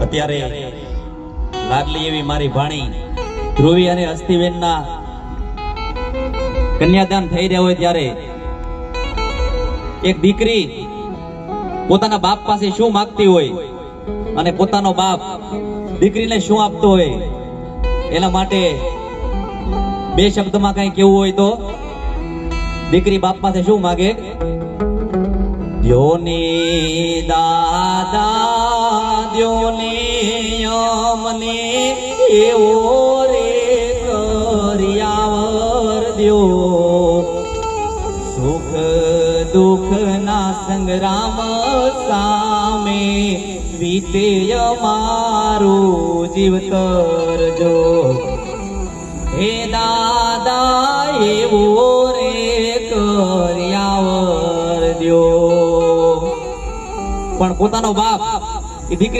અત્યારે લાડલી એવી મારી ભાણી ધ્રુવી અને હસ્તીબેનના કન્યાદાન થઈ રહ્યા હોય ત્યારે એક દીકરી પોતાના બાપ પાસે શું માંગતી હોય અને પોતાનો બાપ દીકરીને શું આપતો હોય એના માટે બે શબ્દમાં કઈ કેવું હોય તો દીકરી બાપ પાસે શું માંગે? દ્યોની દાદા દ્યોની અમને એવો રે કરિયાવર દ્યો, સુખ દુઃખ ના સંગ્રામ સામે વીતે અમારું જીવતર જો, હે દાદા એવો રે કરિયાવર દ્યો. પણ પોતાનો બાપ એ દીકરી